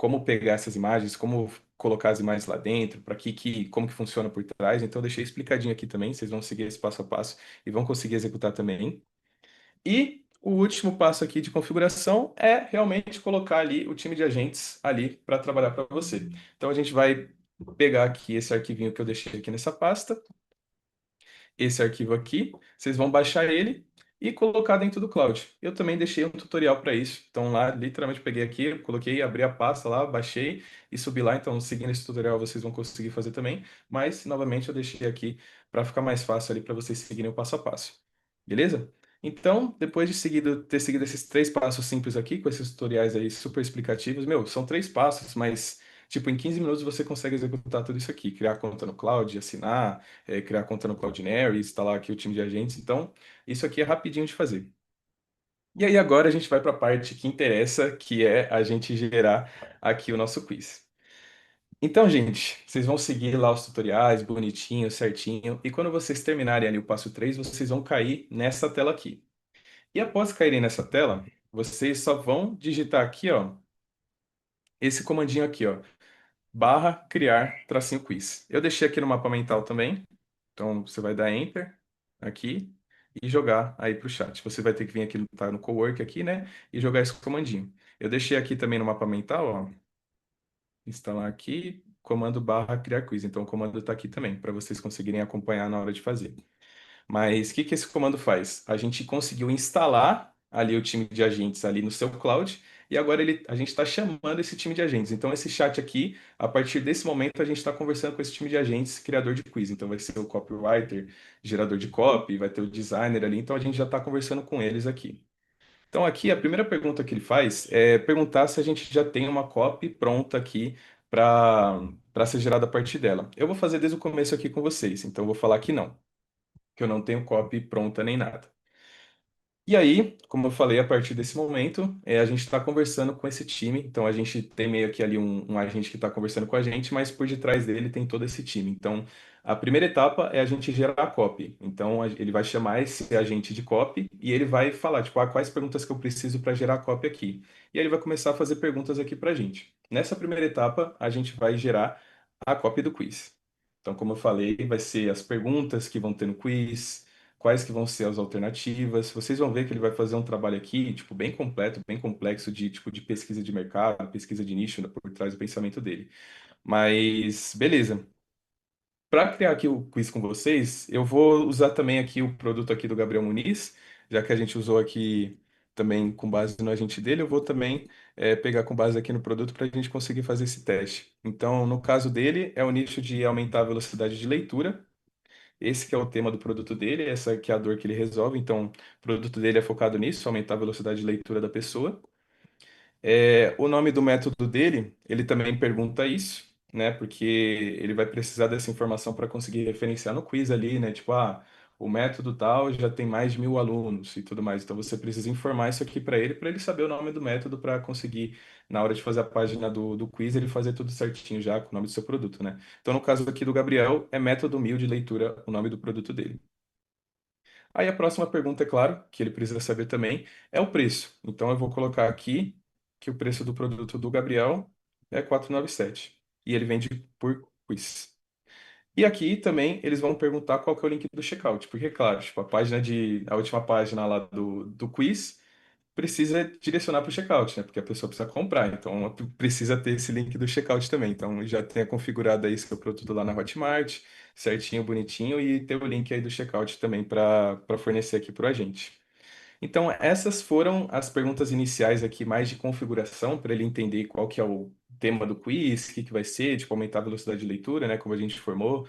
como pegar essas imagens, como colocar as imagens lá dentro, como que funciona por trás. Então, eu deixei explicadinho aqui também, vocês vão seguir esse passo a passo e vão conseguir executar também. E o último passo aqui de configuração é realmente colocar ali o time de agentes ali para trabalhar para você. Então, a gente vai pegar aqui esse arquivinho que eu deixei aqui nessa pasta, esse arquivo aqui, vocês vão baixar ele e colocar dentro do cloud. Eu também deixei um tutorial para isso. Então lá, literalmente peguei aqui, coloquei, abri a pasta lá, baixei e subi lá. Então, seguindo esse tutorial, vocês vão conseguir fazer também. Mas, novamente, eu deixei aqui para ficar mais fácil ali para vocês seguirem o passo a passo. Beleza? Então, depois de ter seguido esses três passos simples aqui, com esses tutoriais aí super explicativos, meu, são três passos, mas, tipo, em 15 minutos você consegue executar tudo isso aqui. Criar conta no cloud, assinar, criar conta no Cloudinary, instalar aqui o time de agentes. Então, isso aqui é rapidinho de fazer. E aí agora a gente vai para a parte que interessa, que é a gente gerar aqui o nosso quiz. Então, gente, vocês vão seguir lá os tutoriais, bonitinho, certinho, e quando vocês terminarem ali o passo 3, vocês vão cair nessa tela aqui. E após caírem nessa tela, vocês só vão digitar aqui, ó, esse comandinho aqui, ó, barra criar tracinho quiz. Eu deixei aqui no mapa mental também. Então você vai dar Enter aqui e jogar aí para o chat. Você vai ter que vir aqui, tá no Cowork aqui, né? E jogar esse comandinho. Eu deixei aqui também no mapa mental, ó, instalar aqui, comando barra criar quiz. Então o comando está aqui também, para vocês conseguirem acompanhar na hora de fazer. Mas o que que esse comando faz? A gente conseguiu instalar ali o time de agentes ali no seu cloud e agora a gente está chamando esse time de agentes. Então esse chat aqui, a partir desse momento, a gente está conversando com esse time de agentes, criador de quiz. Então vai ser o copywriter, gerador de copy, vai ter o designer ali. Então a gente já está conversando com eles aqui. Então aqui a primeira pergunta que ele faz é perguntar se a gente já tem uma copy pronta aqui para ser gerada a partir dela. Eu vou fazer desde o começo aqui com vocês, então eu vou falar que não, que eu não tenho copy pronta nem nada. E aí, como eu falei, a partir desse momento, a gente está conversando com esse time. Então, a gente tem meio que ali um agente que está conversando com a gente, mas por detrás dele tem todo esse time. Então, a primeira etapa é a gente gerar a copy. Então, ele vai chamar esse agente de copy e ele vai falar, tipo, quais perguntas que eu preciso para gerar a copy aqui. E aí ele vai começar a fazer perguntas aqui para a gente. Nessa primeira etapa, a gente vai gerar a copy do quiz. Então, como eu falei, vai ser as perguntas que vão ter no quiz, quais que vão ser as alternativas. Vocês vão ver que ele vai fazer um trabalho aqui, tipo, bem completo, bem complexo de tipo de pesquisa de mercado, pesquisa de nicho, né, por trás do pensamento dele. Mas beleza. Para criar aqui o quiz com vocês, eu vou usar também aqui o produto aqui do Gabriel Muniz, já que a gente usou aqui também com base no agente dele, eu vou também pegar com base aqui no produto para a gente conseguir fazer esse teste. Então, no caso dele, é o nicho de aumentar a velocidade de leitura. Esse que é o tema do produto dele, essa que é a dor que ele resolve. Então, o produto dele é focado nisso, aumentar a velocidade de leitura da pessoa. O nome do método dele, ele também pergunta isso, né? Porque ele vai precisar dessa informação para conseguir referenciar no quiz ali, né? Tipo, o método tal já tem mais de 1.000 alunos e tudo mais. Então, você precisa informar isso aqui para ele saber o nome do método para conseguir, na hora de fazer a página do quiz, ele fazer tudo certinho já com o nome do seu produto, né? Então, no caso aqui do Gabriel, é método 1.000 de leitura, o nome do produto dele. Aí a próxima pergunta, é claro, que ele precisa saber também, é o preço. Então eu vou colocar aqui que o preço do produto do Gabriel é 497 e ele vende por quiz. E aqui também eles vão perguntar qual que é o link do checkout, porque claro, tipo, a última página lá do quiz precisa direcionar para o checkout, né? Porque a pessoa precisa comprar, então precisa ter esse link do checkout também. Então já tenha configurado aí seu produto lá na Hotmart, certinho, bonitinho, e ter o link aí do checkout também para fornecer aqui para a gente. Então essas foram as perguntas iniciais aqui, mais de configuração, para ele entender qual que é o tema do quiz, o que que vai ser, tipo, aumentar a velocidade de leitura, né? Como a gente formou,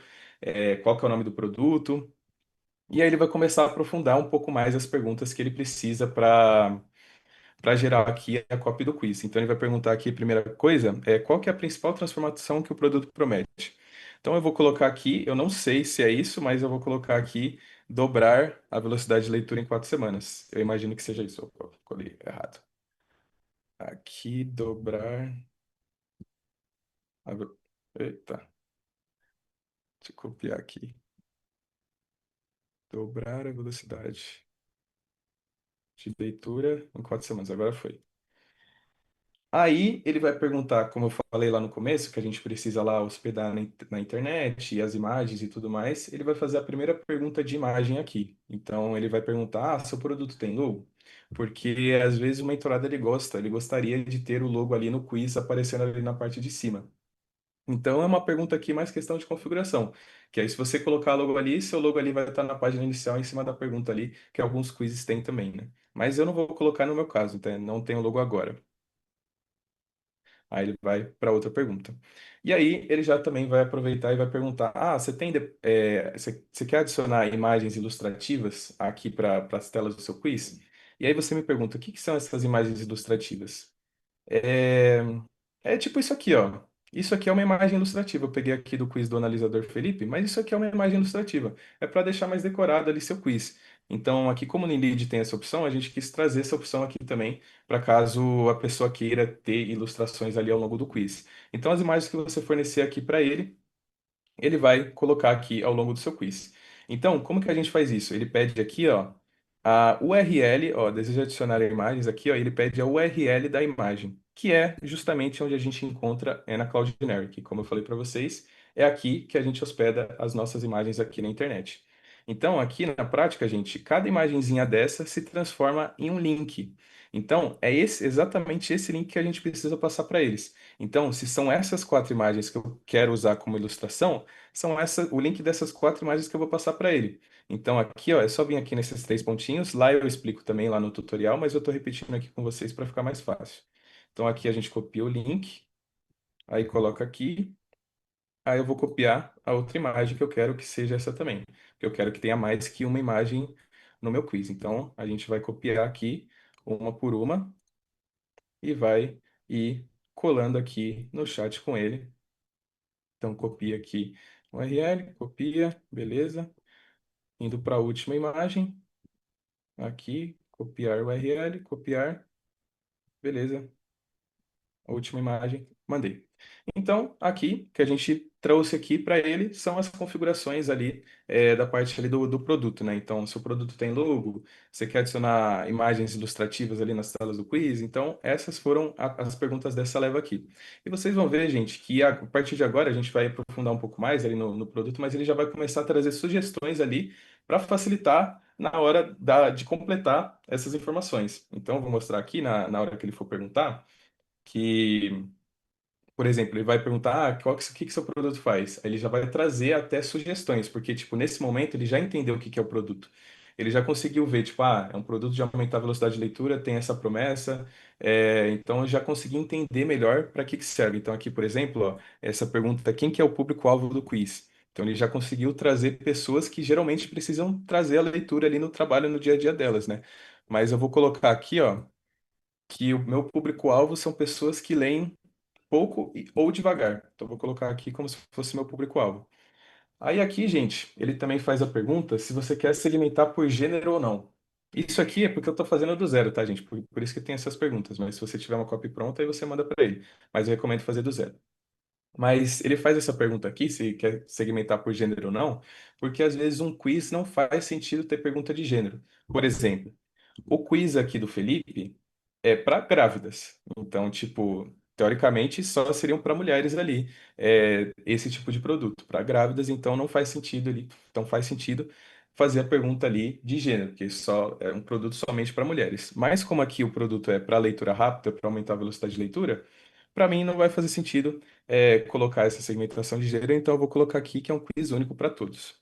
qual que é o nome do produto. E aí ele vai começar a aprofundar um pouco mais as perguntas que ele precisa para gerar aqui a cópia do quiz. Então ele vai perguntar aqui, a primeira coisa, qual que é a principal transformação que o produto promete? Então eu vou colocar aqui, eu não sei se é isso, mas eu vou colocar aqui dobrar a velocidade de leitura em 4 semanas. Eu imagino que seja isso. Opa, colei errado. Aqui, dobrar a... Eita, deixa eu copiar aqui. Dobrar a velocidade de leitura em 4 semanas. Agora foi. Aí ele vai perguntar, como eu falei lá no começo, que a gente precisa lá hospedar na internet e as imagens e tudo mais. Ele vai fazer a primeira pergunta de imagem aqui. Então ele vai perguntar: seu produto tem logo? Porque às vezes o mentorado ele gostaria de ter o logo ali no quiz aparecendo ali na parte de cima. Então é uma pergunta aqui mais questão de configuração. Que aí se você colocar logo ali, seu logo ali vai estar na página inicial em cima da pergunta ali, que alguns quizzes têm também, né? Mas eu não vou colocar no meu caso, então não tem o logo agora. Aí ele vai para outra pergunta. E aí ele já também vai aproveitar e vai perguntar: você tem, você quer adicionar imagens ilustrativas aqui para as telas do seu quiz? E aí você me pergunta: o que que são essas imagens ilustrativas? É, é tipo isso aqui, ó. Isso aqui é uma imagem ilustrativa. Eu peguei aqui do quiz do analisador Felipe, mas isso aqui é uma imagem ilustrativa. É para deixar mais decorado ali seu quiz. Então, aqui, como no Indeed tem essa opção, a gente quis trazer essa opção aqui também, para caso a pessoa queira ter ilustrações ali ao longo do quiz. Então, as imagens que você fornecer aqui para ele vai colocar aqui ao longo do seu quiz. Então, como que a gente faz isso? Ele pede aqui, ó, a URL, ó, deseja adicionar imagens aqui, ó, ele pede a URL da imagem, que é justamente onde a gente encontra na Cloud Generic. Como eu falei para vocês, é aqui que a gente hospeda as nossas imagens aqui na internet. Então, aqui na prática, gente, cada imagenzinha dessa se transforma em um link. Então, exatamente esse link que a gente precisa passar para eles. Então, se são essas quatro imagens que eu quero usar como ilustração, o link dessas quatro imagens que eu vou passar para ele. Então aqui, ó, é só vir aqui nesses três pontinhos. Lá eu explico também lá no tutorial, mas eu estou repetindo aqui com vocês para ficar mais fácil. Então aqui a gente copia o link, aí coloca aqui, aí eu vou copiar a outra imagem que eu quero que seja essa também. Que eu quero que tenha mais que uma imagem no meu quiz. Então a gente vai copiar aqui uma por uma e vai ir colando aqui no chat com ele. Então copia aqui o URL, copia, beleza. Indo para a última imagem, aqui, copiar o URL, copiar, beleza. A última imagem, mandei. Então, aqui, que a gente trouxe aqui para ele, são as configurações ali da parte ali do produto, né? Então, se o produto tem logo, você quer adicionar imagens ilustrativas ali nas telas do quiz, então essas foram as perguntas dessa leva aqui. E vocês vão ver, gente, que a partir de agora a gente vai aprofundar um pouco mais ali no produto, mas ele já vai começar a trazer sugestões ali para facilitar na hora de completar essas informações. Então, eu vou mostrar aqui na hora que ele for perguntar que, por exemplo, ele vai perguntar, o que que seu produto faz? Aí ele já vai trazer até sugestões, porque, tipo, nesse momento ele já entendeu o que que é o produto. Ele já conseguiu ver, tipo, é um produto de aumentar a velocidade de leitura, tem essa promessa, então eu já consegui entender melhor para que serve. Então aqui, por exemplo, ó, essa pergunta, quem que é o público-alvo do quiz? Então ele já conseguiu trazer pessoas que geralmente precisam trazer a leitura ali no trabalho, no dia a dia delas, né? Mas eu vou colocar aqui, ó, que o meu público-alvo são pessoas que leem pouco ou devagar. Então, vou colocar aqui como se fosse meu público-alvo. Aí, aqui, gente, ele também faz a pergunta se você quer segmentar por gênero ou não. Isso aqui é porque eu estou fazendo do zero, tá, gente? Por isso que tem essas perguntas. Mas se você tiver uma copy pronta, aí você manda para ele. Mas eu recomendo fazer do zero. Mas ele faz essa pergunta aqui, se quer segmentar por gênero ou não, porque às vezes um quiz não faz sentido ter pergunta de gênero. Por exemplo, o quiz aqui do Felipe é para grávidas. Então, tipo, teoricamente só seriam para mulheres ali esse tipo de produto. Para grávidas, então não faz sentido ali. Então faz sentido fazer a pergunta ali de gênero, porque só é um produto somente para mulheres. Mas como aqui o produto é para leitura rápida, para aumentar a velocidade de leitura, para mim não vai fazer sentido colocar essa segmentação de gênero, então eu vou colocar aqui que é um quiz único para todos.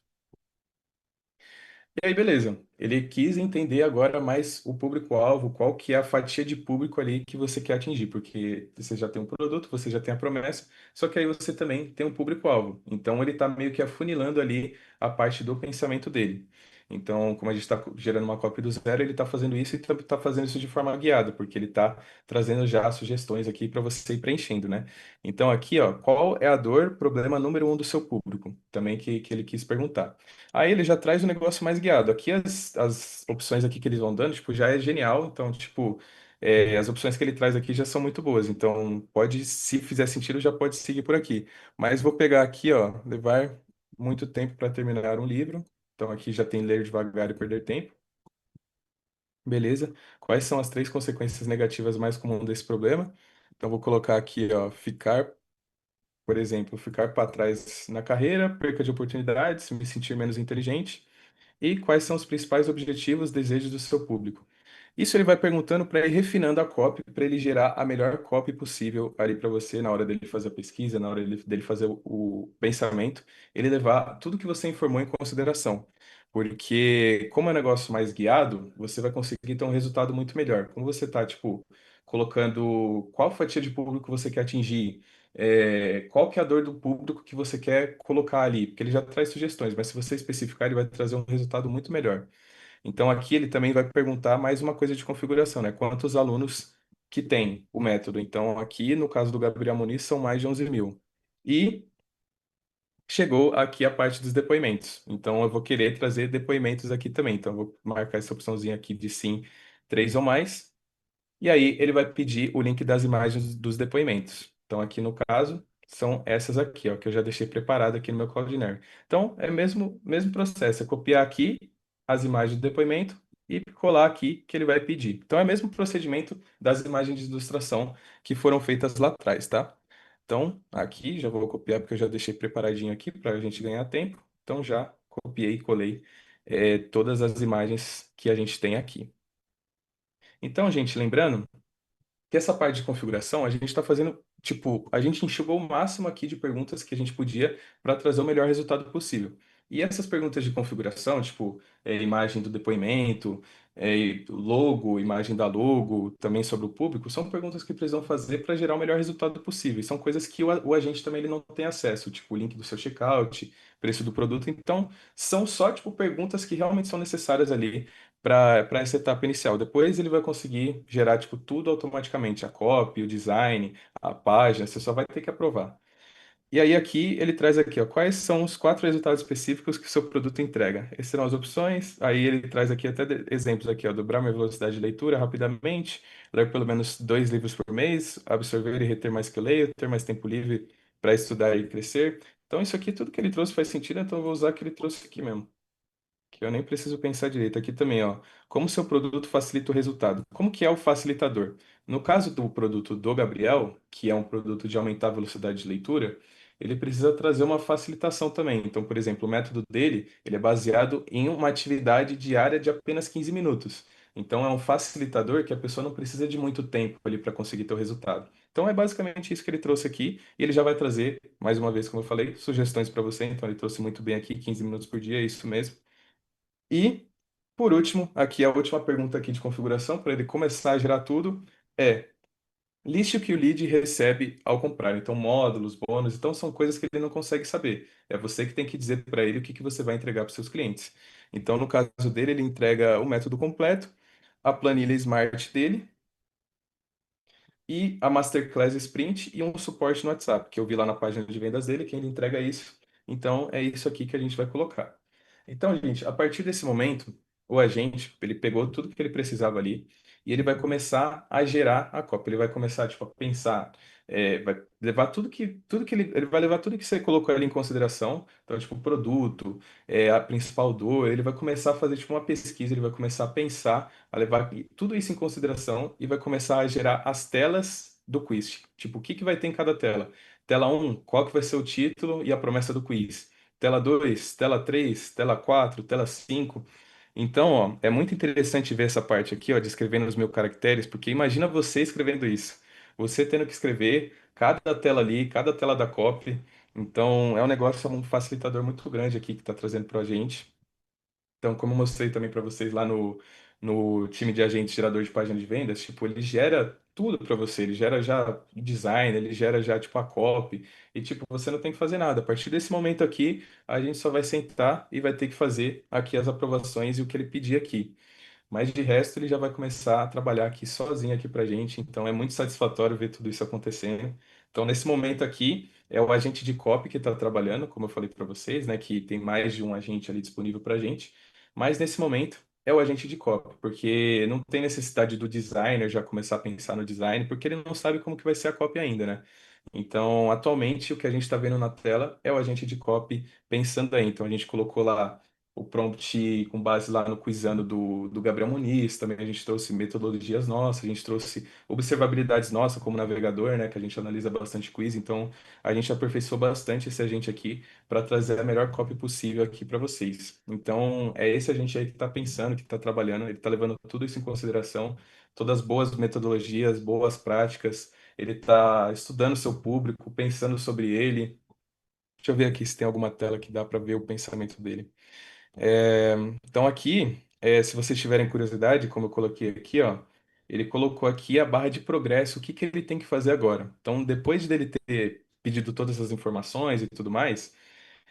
E aí, beleza. Ele quis entender agora mais o público-alvo, qual que é a fatia de público ali que você quer atingir, porque você já tem um produto, você já tem a promessa, só que aí você também tem um público-alvo. Então, ele está meio que afunilando ali a parte do pensamento dele. Então, como a gente está gerando uma cópia do zero, ele está fazendo isso e está fazendo isso de forma guiada, porque ele está trazendo já sugestões aqui para você ir preenchendo, né? Então, aqui, ó, qual é a dor, problema número um do seu público? Também que ele quis perguntar. Aí ele já traz o negócio mais guiado. Aqui as opções aqui que eles vão dando, tipo, já é genial. Então, tipo, as opções que ele traz aqui já são muito boas. Então, pode, se fizer sentido, já pode seguir por aqui. Mas vou pegar aqui, ó, levar muito tempo para terminar um livro. Então, aqui já tem ler devagar e perder tempo. Beleza. Quais são as três consequências negativas mais comuns desse problema? Então, vou colocar aqui, ó, ficar, por exemplo, ficar para trás na carreira, perca de oportunidades, me sentir menos inteligente. E quais são os principais objetivos, desejos do seu público. Isso ele vai perguntando para ir refinando a copy, para ele gerar a melhor copy possível ali para você na hora dele fazer a pesquisa, na hora dele fazer o pensamento, ele levar tudo que você informou em consideração. Porque, como é um negócio mais guiado, você vai conseguir ter um resultado muito melhor. Como você está, tipo, colocando qual fatia de público você quer atingir, qual que é a dor do público que você quer colocar ali, porque ele já traz sugestões, mas se você especificar, ele vai trazer um resultado muito melhor. Então aqui ele também vai perguntar mais uma coisa de configuração, né? Quantos alunos que tem o método? Então aqui, no caso do Gabriel Muniz, são mais de 11 mil. E chegou aqui a parte dos depoimentos. Então eu vou querer trazer depoimentos aqui também. Então eu vou marcar essa opçãozinha aqui de sim, três ou mais. E aí ele vai pedir o link das imagens dos depoimentos. Então aqui no caso são essas aqui, ó, que eu já deixei preparado aqui no meu Cloudinary. Então é mesmo processo, é copiar aqui as imagens do depoimento e colar aqui que ele vai pedir. Então é o mesmo procedimento das imagens de ilustração que foram feitas lá atrás, tá? Então aqui já vou copiar porque eu já deixei preparadinho aqui para a gente ganhar tempo. Então já copiei e colei todas as imagens que a gente tem aqui. Então, gente, lembrando que essa parte de configuração, a gente está fazendo, tipo, a gente enxugou o máximo aqui de perguntas que a gente podia para trazer o melhor resultado possível. E essas perguntas de configuração, tipo, imagem do depoimento, logo, imagem da logo, também sobre o público, são perguntas que precisam fazer para gerar o melhor resultado possível. E são coisas que o agente também ele não tem acesso, tipo, o link do seu checkout, preço do produto. Então, são só, tipo, perguntas que realmente são necessárias ali para essa etapa inicial. Depois ele vai conseguir gerar tipo tudo automaticamente, a copy, o design, a página, você só vai ter que aprovar. E aí aqui ele traz aqui, ó, quais são os quatro resultados específicos que o seu produto entrega. Essas serão as opções. Aí ele traz aqui até exemplos aqui, ó, dobrar minha velocidade de leitura rapidamente, ler pelo menos 2 livros por mês, absorver e reter mais que eu leio, ter mais tempo livre para estudar e crescer. Então isso aqui, tudo que ele trouxe faz sentido, então eu vou usar o que ele trouxe aqui mesmo que eu nem preciso pensar direito. Aqui também, ó. Como seu produto facilita o resultado? Como que é o facilitador? No caso do produto do Gabriel, que é um produto de aumentar a velocidade de leitura, ele precisa trazer uma facilitação também. Então, por exemplo, o método dele, ele é baseado em uma atividade diária de apenas 15 minutos. Então, é um facilitador que a pessoa não precisa de muito tempo ali para conseguir ter o resultado. Então, é basicamente isso que ele trouxe aqui. E ele já vai trazer, mais uma vez, como eu falei, sugestões para você. Então, ele trouxe muito bem aqui, 15 minutos por dia, é isso mesmo. E, por último, aqui a última pergunta aqui de configuração, para ele começar a gerar tudo, é liste o que o lead recebe ao comprar. Então, módulos, bônus, então são coisas que ele não consegue saber. É você que tem que dizer para ele o que que você vai entregar para os seus clientes. Então, no caso dele, ele entrega o método completo, a planilha Smart dele, e a Masterclass Sprint e um suporte no WhatsApp, que eu vi lá na página de vendas dele, que ele entrega isso. Então, é isso aqui que a gente vai colocar. Então, gente, a partir desse momento, o agente, ele pegou tudo que ele precisava ali e ele vai começar a gerar a cópia. Ele vai começar, tipo, a pensar, vai levar tudo que ele vai levar tudo que você colocou ali em consideração. Então, tipo, o produto, a principal dor, ele vai começar a fazer, tipo, uma pesquisa, ele vai começar a pensar a levar tudo isso em consideração e vai começar a gerar as telas do quiz. Tipo, o que que vai ter em cada tela? Tela um, qual que vai ser o título e a promessa do quiz? Tela 2, tela 3, tela 4, tela 5. Então, ó, é muito interessante ver essa parte aqui, ó, de escrever nos meus caracteres, porque imagina você escrevendo isso. Você tendo que escrever cada tela ali, cada tela da copy. Então, é um negócio, um facilitador muito grande aqui que está trazendo para a gente. Então, como eu mostrei também para vocês lá no time de agentes gerador de página de vendas, tipo, ele gera tudo para você, ele gera já o design, ele gera já tipo a copy, e tipo, você não tem que fazer nada. A partir desse momento aqui, a gente só vai sentar e vai ter que fazer aqui as aprovações e o que ele pedir aqui. Mas de resto, ele já vai começar a trabalhar aqui sozinho aqui para gente. Então é muito satisfatório ver tudo isso acontecendo. Então nesse momento aqui é o agente de copy que está trabalhando, como eu falei para vocês, né, que tem mais de um agente ali disponível para a gente. Mas nesse momento é o agente de copy, porque não tem necessidade do designer já começar a pensar no design, porque ele não sabe como que vai ser a copy ainda, né? Então, atualmente, o que a gente está vendo na tela é o agente de copy pensando aí. Então, a gente colocou lá o prompt com base lá no Quizando do Gabriel Muniz, também a gente trouxe metodologias nossas, a gente trouxe observabilidades nossas como navegador, né, que a gente analisa bastante quiz, então a gente aperfeiçoou bastante esse agente aqui para trazer a melhor copy possível aqui para vocês. Então, é esse agente aí que está pensando, que está trabalhando, ele está levando tudo isso em consideração, todas as boas metodologias, boas práticas, ele está estudando seu público, pensando sobre ele. Deixa eu ver aqui se tem alguma tela que dá para ver o pensamento dele. É, então aqui, se vocês tiverem curiosidade, como eu coloquei aqui, ó, ele colocou aqui a barra de progresso, o que que ele tem que fazer agora. Então, depois dele ter pedido todas as informações e tudo mais,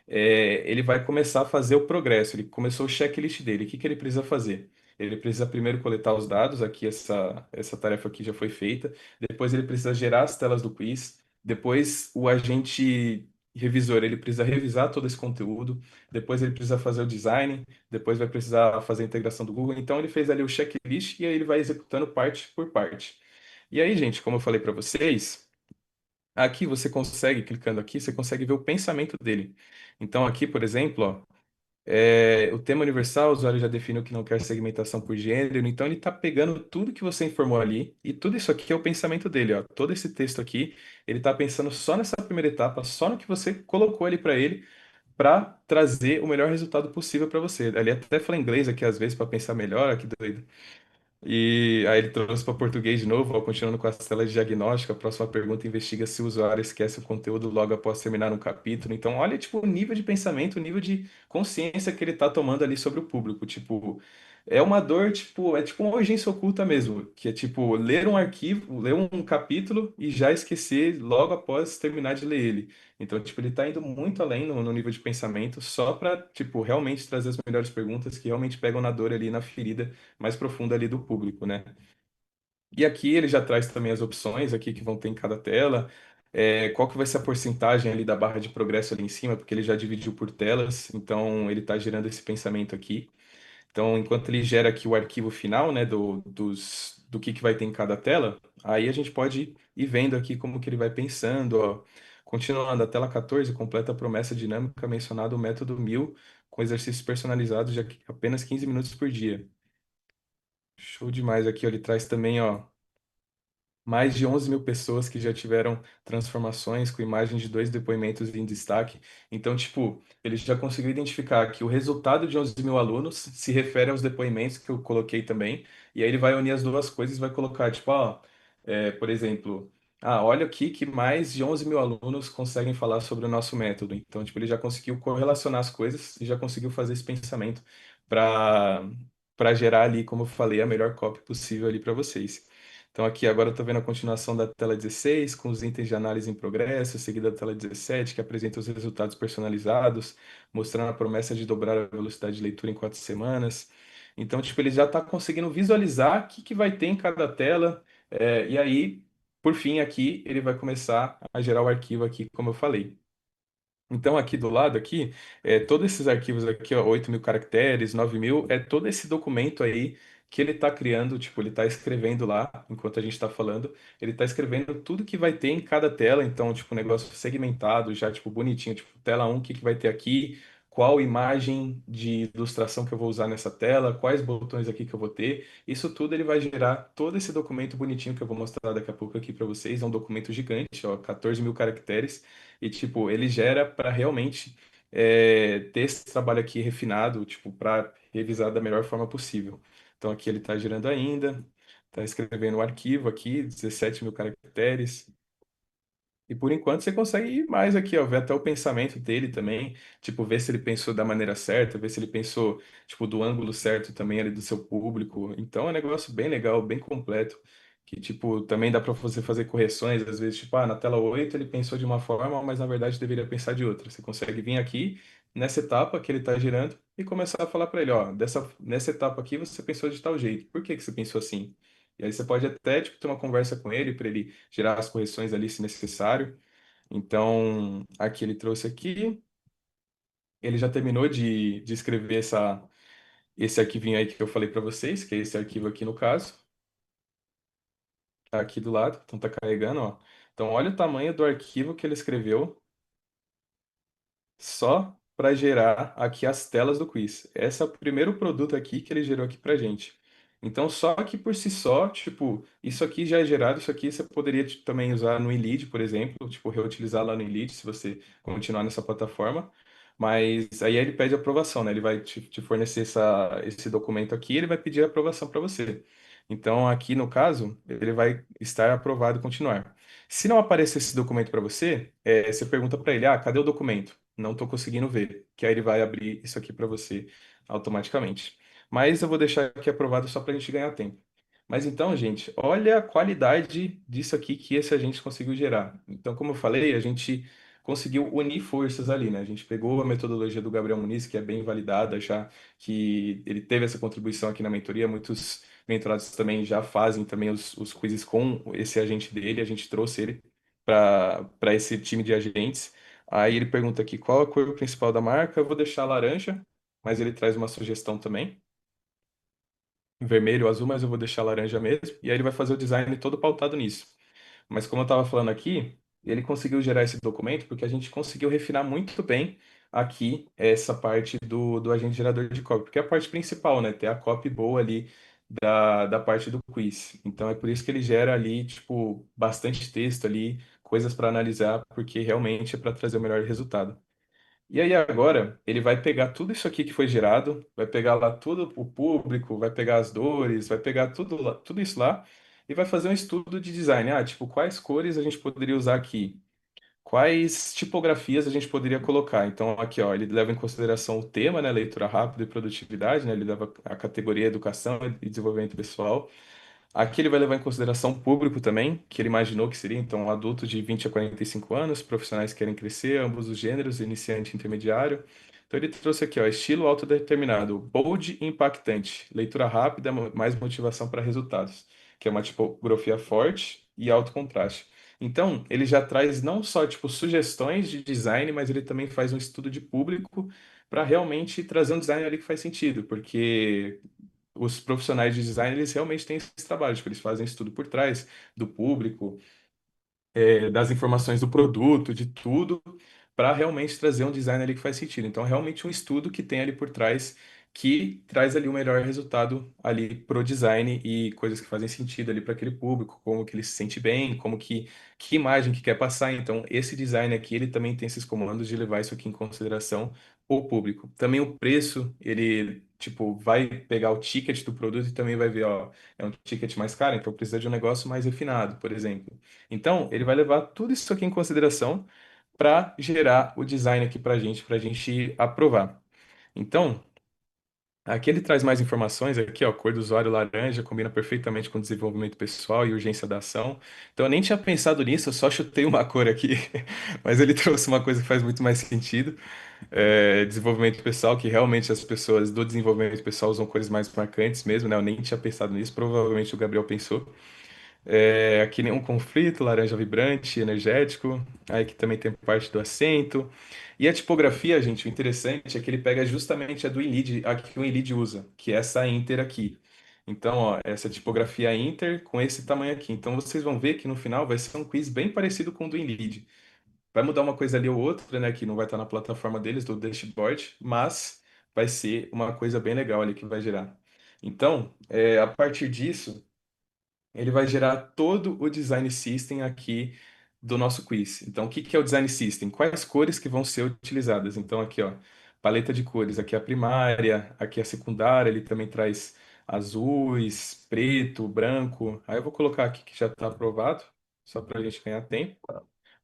ele vai começar a fazer o progresso. Ele começou o checklist dele. O que que ele precisa fazer? Ele precisa primeiro coletar os dados, aqui essa tarefa aqui já foi feita. Depois ele precisa gerar as telas do quiz. Depois o agente revisor, ele precisa revisar todo esse conteúdo. Depois ele precisa fazer o design. Depois vai precisar fazer a integração do Google. Então ele fez ali o checklist e aí ele vai executando parte por parte. E aí, gente, como eu falei para vocês. Aqui você consegue, clicando aqui, você consegue ver o pensamento dele. Então, aqui, por exemplo, ó, o tema universal, o usuário já definiu que não quer segmentação por gênero, então ele está pegando tudo que você informou ali, e tudo isso aqui é o pensamento dele, ó. Todo esse texto aqui, ele está pensando só nessa primeira etapa, só no que você colocou ali para trazer o melhor resultado possível para você. Ali até fala inglês aqui às vezes para pensar melhor, ó, que doido. E aí ele trouxe para português de novo, ó, continuando com as telas de diagnóstico. A próxima pergunta investiga se o usuário esquece o conteúdo logo após terminar um capítulo. Então, olha, tipo, o nível de pensamento, o nível de consciência que ele tá tomando ali sobre o público. Tipo, é uma dor, tipo, é tipo uma urgência oculta mesmo, que é tipo ler um arquivo, ler um capítulo e já esquecer logo após terminar de ler ele. Então, tipo, ele tá indo muito além no nível de pensamento, só para, tipo, realmente trazer as melhores perguntas que realmente pegam na dor ali, na ferida mais profunda ali do público, né? E aqui ele já traz também as opções aqui que vão ter em cada tela. Qual que vai ser a porcentagem ali da barra de progresso ali em cima, porque ele já dividiu por telas, então ele está gerando esse pensamento aqui. Então, enquanto ele gera aqui o arquivo final, né, do que vai ter em cada tela, aí a gente pode ir vendo aqui como que ele vai pensando, ó. Continuando, a tela 14 completa a promessa dinâmica mencionada o método 1000 com exercícios personalizados de apenas 15 minutos por dia. Show demais aqui, ó. Ele traz também, ó, mais de 11 mil pessoas que já tiveram transformações com imagens de dois depoimentos em destaque. Então, tipo, ele já conseguiu identificar que o resultado de 11 mil alunos se refere aos depoimentos que eu coloquei também. E aí ele vai unir as duas coisas e vai colocar, tipo, ó, por exemplo, olha aqui que mais de 11 mil alunos conseguem falar sobre o nosso método. Então, tipo, ele já conseguiu correlacionar as coisas e já conseguiu fazer esse pensamento para para gerar ali, como eu falei, a melhor copy possível ali para vocês. Então aqui agora eu estou vendo a continuação da tela 16, com os itens de análise em progresso, seguida da tela 17, que apresenta os resultados personalizados, mostrando a promessa de dobrar a velocidade de leitura em 4 semanas. Então, tipo, ele já está conseguindo visualizar o que que vai ter em cada tela, e aí, por fim, aqui, ele vai começar a gerar o arquivo aqui, como eu falei. Então, aqui do lado, aqui, todos esses arquivos aqui, ó, 8 mil caracteres, 9 mil, é todo esse documento aí que ele está criando, tipo, ele está escrevendo lá, enquanto a gente está falando, ele está escrevendo tudo que vai ter em cada tela, então, tipo, negócio segmentado, já, tipo, bonitinho, tipo, tela um o que que vai ter aqui, qual imagem de ilustração que eu vou usar nessa tela, quais botões aqui que eu vou ter, isso tudo ele vai gerar todo esse documento bonitinho que eu vou mostrar daqui a pouco aqui para vocês, é um documento gigante, ó, 14 mil caracteres, e, tipo, ele gera para realmente ter esse trabalho aqui refinado, tipo, para revisar da melhor forma possível. Então, aqui ele está gerando ainda, está escrevendo o arquivo aqui, 17 mil caracteres. E por enquanto você consegue ir mais aqui, ó, ver até o pensamento dele também, tipo, ver se ele pensou da maneira certa, ver se ele pensou, tipo, do ângulo certo também ali do seu público. Então é um negócio bem legal, bem completo, que, tipo, também dá para você fazer correções, às vezes, tipo, na tela 8 ele pensou de uma forma, mas na verdade deveria pensar de outra. Você consegue vir aqui nessa etapa que ele está gerando e começar a falar para ele, ó, nessa etapa aqui você pensou de tal jeito, por que que você pensou assim? E aí você pode até, tipo, ter uma conversa com ele para ele gerar as correções ali se necessário. Então, aqui ele trouxe aqui. Ele já terminou de escrever esse arquivinho aí que eu falei para vocês, que é esse arquivo aqui no caso. Tá aqui do lado, então tá carregando, ó. Então, olha o tamanho do arquivo que ele escreveu só para gerar aqui as telas do quiz. Esse é o primeiro produto aqui que ele gerou aqui pra gente. Então, só que por si só, tipo, isso aqui já é gerado, isso aqui você poderia tipo, também usar no InLead, por exemplo, tipo, reutilizar lá no InLead, se você continuar nessa plataforma. Mas aí ele pede aprovação, né? Ele vai te fornecer esse documento aqui, ele vai pedir aprovação para você. Então, aqui no caso, ele vai estar aprovado e continuar. Se não aparecer esse documento para você, você pergunta para ele: ah, cadê o documento? Não estou conseguindo ver. Que aí ele vai abrir isso aqui para você automaticamente. Mas eu vou deixar aqui aprovado só para a gente ganhar tempo. Mas então, gente, olha a qualidade disso aqui que esse agente conseguiu gerar. Então, como eu falei, a gente conseguiu unir forças ali, né? A gente pegou a metodologia do Gabriel Muniz, que é bem validada já, que ele teve essa contribuição aqui na mentoria. Muitos mentorados também já fazem também os quizzes com esse agente dele. A gente trouxe ele para esse time de agentes. Aí ele pergunta aqui qual a cor principal da marca. Eu vou deixar laranja, mas ele traz uma sugestão também vermelho ou azul, mas eu vou deixar laranja mesmo. E aí ele vai fazer o design todo pautado nisso. Mas como eu estava falando aqui, ele conseguiu gerar esse documento porque a gente conseguiu refinar muito bem aqui essa parte do agente gerador de copy, porque é a parte principal, né? Ter a copy boa ali da parte do quiz. Então é por isso que ele gera ali, tipo, bastante texto ali, coisas para analisar, porque realmente é para trazer o melhor resultado. E aí agora ele vai pegar tudo isso aqui que foi gerado, vai pegar lá tudo o público, vai pegar as dores, vai pegar tudo lá, tudo isso lá e vai fazer um estudo de design. Ah, tipo, quais cores a gente poderia usar aqui? Quais tipografias a gente poderia colocar? Então aqui, ó, ele leva em consideração o tema, né, leitura rápida e produtividade, né? Ele leva a categoria educação e desenvolvimento pessoal. Aqui ele vai levar em consideração o público também, que ele imaginou que seria, então, um adulto de 20 a 45 anos, profissionais que querem crescer, ambos os gêneros, iniciante e intermediário. Então ele trouxe aqui, ó, estilo autodeterminado, bold e impactante, leitura rápida, mais motivação para resultados, que é uma tipografia forte e alto contraste. Então, ele já traz não só, tipo, sugestões de design, mas ele também faz um estudo de público para realmente trazer um design ali que faz sentido, porque os profissionais de design, eles realmente têm esse trabalho, tipo, eles fazem estudo por trás do público, das informações do produto, de tudo, para realmente trazer um design ali que faz sentido. Então, é realmente um estudo que tem ali por trás, que traz ali o melhor resultado ali pro design e coisas que fazem sentido ali para aquele público, como que ele se sente bem, que imagem que quer passar. Então, esse design aqui, ele também tem esses comandos de levar isso aqui em consideração o público. Também o preço, ele tipo vai pegar o ticket do produto e também vai ver, ó, é um ticket mais caro, então precisa de um negócio mais refinado, por exemplo. Então, ele vai levar tudo isso aqui em consideração para gerar o design aqui para a gente aprovar. Então, aqui ele traz mais informações, aqui, ó, cor do usuário laranja combina perfeitamente com desenvolvimento pessoal e urgência da ação. Então, eu nem tinha pensado nisso, eu só chutei uma cor aqui, mas ele trouxe uma coisa que faz muito mais sentido. Desenvolvimento pessoal, que realmente as pessoas do desenvolvimento pessoal usam cores mais marcantes mesmo, né? Eu nem tinha pensado nisso, provavelmente o Gabriel pensou. Aqui nenhum conflito, laranja vibrante, energético. Aí aqui também tem parte do acento. E a tipografia, gente, o interessante é que ele pega justamente a do InLead, a que o InLead usa, que é essa Inter aqui. Então, ó, essa tipografia Inter com esse tamanho aqui. Então, vocês vão ver que no final vai ser um quiz bem parecido com o do InLead. Vai mudar uma coisa ali ou outra, né, que não vai estar na plataforma deles, do dashboard, mas vai ser uma coisa bem legal ali que vai gerar. Então, a partir disso ele vai gerar todo o design system aqui do nosso quiz. Então, o que que é o design system? Quais cores que vão ser utilizadas? Então, aqui, ó, paleta de cores. Aqui é a primária, aqui é a secundária. Ele também traz azuis, preto, branco. Aí eu vou colocar aqui que já está aprovado, só para a gente ganhar tempo.